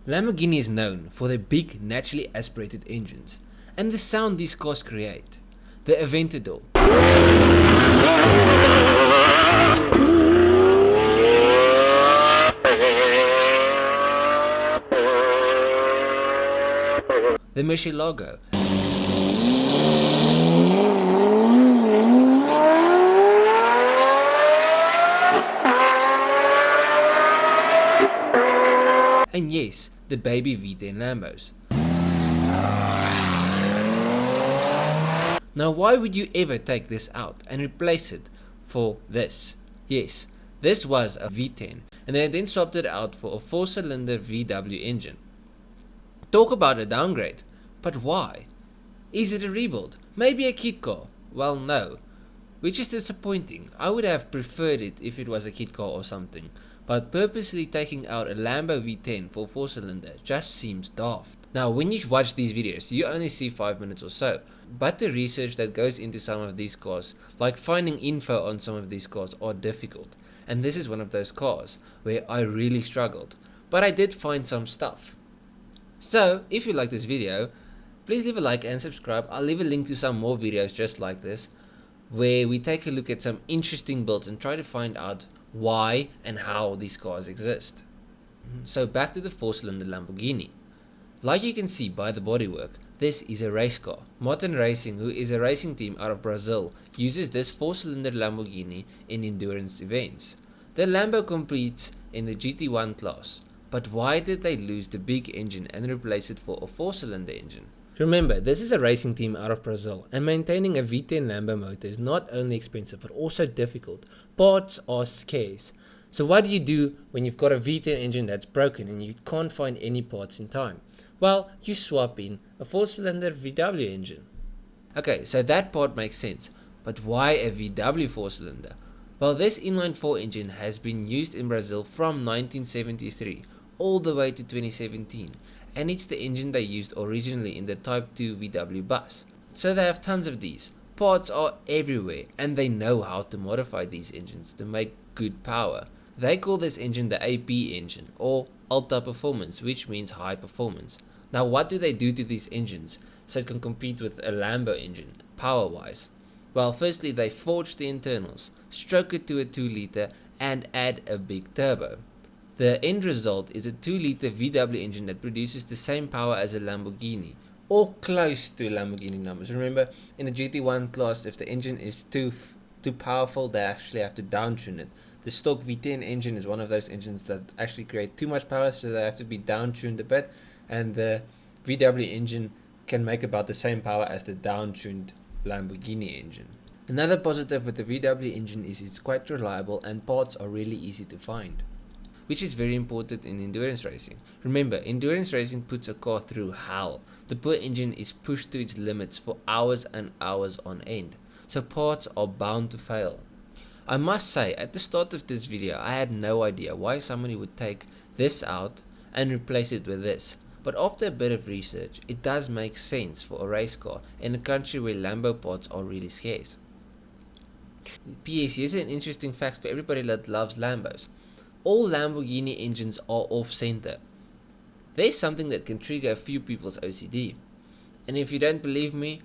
Lamborghini is known for their big, naturally aspirated engines and the sound these cars create. The Aventador, the Murcielago, and yes, the baby V10 Lambos. Now why would you ever take this out and replace it for this? Yes, this was a V10 and they then swapped it out for a 4-cylinder VW engine. Talk about a downgrade, but why? Is it a rebuild? Maybe a kit car? Well, no, which is disappointing. I would have preferred it if it was a kit car or something, but purposely taking out a Lambo V10 for 4-cylinder just seems daft. Now when you watch these videos, you only see 5 minutes or so, but the research that goes into some of these cars, like finding info on some of these cars, are difficult, and this is one of those cars where I really struggled, but I did find some stuff. So if you like this video, please leave a like and subscribe. I'll leave a link to some more videos just like this, where we take a look at some interesting builds and try to find out why and how these cars exist. So back to the 4-cylinder Lamborghini. Like you can see by the bodywork, this is a race car. Mountain Racing, who is a racing team out of Brazil, uses this 4-cylinder Lamborghini in endurance events. The Lambo competes in the GT1 class, but why did they lose the big engine and replace it for a 4-cylinder engine? Remember, this is a racing team out of Brazil, and maintaining a V10 Lambo motor is not only expensive but also difficult. Parts are scarce. So what do you do when you've got a V10 engine that's broken and you can't find any parts in time? Well, you swap in a 4-cylinder VW engine. Okay, so that part makes sense, but why a VW 4-cylinder? Well, this inline-4 engine has been used in Brazil from 1973 all the way to 2017, and it's the engine they used originally in the Type 2 VW bus. So they have tons of these. Parts are everywhere, and they know how to modify these engines to make good power. They call this engine the AP engine, or Ultra Performance, which means high performance. Now what do they do to these engines so it can compete with a Lambo engine, power-wise? Well, firstly they forge the internals, stroke it to a 2-liter, and add a big turbo. The end result is a 2-liter VW engine that produces the same power as a Lamborghini, or close to Lamborghini numbers. Remember, in the GT1 class, if the engine is too powerful, they actually have to downtune it. The stock V10 engine is one of those engines that actually create too much power, so they have to be downtuned a bit, and the VW engine can make about the same power as the downtuned Lamborghini engine. Another positive with the VW engine is it's quite reliable and parts are really easy to find, which is very important in endurance racing. Remember, endurance racing puts a car through hell. The poor engine is pushed to its limits for hours and hours on end, so parts are bound to fail. I must say, at the start of this video, I had no idea why somebody would take this out and replace it with this. But after a bit of research, it does make sense for a race car in a country where Lambo parts are really scarce. P.S. Here's an interesting fact for everybody that loves Lambos. All Lamborghini engines are off-center. There's something that can trigger a few people's OCD. And if you don't believe me,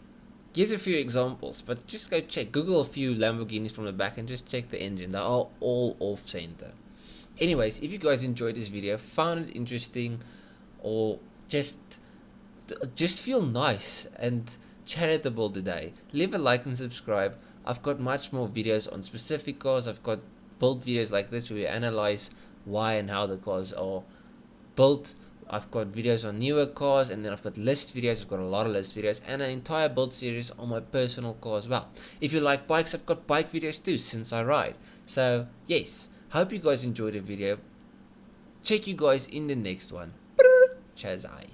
here's a few examples, but just go check. Google a few Lamborghinis from the back and just check the engine. They are all off-center. Anyways, if you guys enjoyed this video, found it interesting, or just feel nice and charitable today, leave a like and subscribe. I've got much more videos on specific cars. I've got build videos like this where we analyze why and how the cars are built. I've got videos on newer cars, and then I've got list videos. I've got a lot of list videos and an entire build series on my personal car as well. If you like bikes, I've got bike videos too, since I ride. So yes, hope you guys enjoyed the video. Check you guys in the next one. Chazai.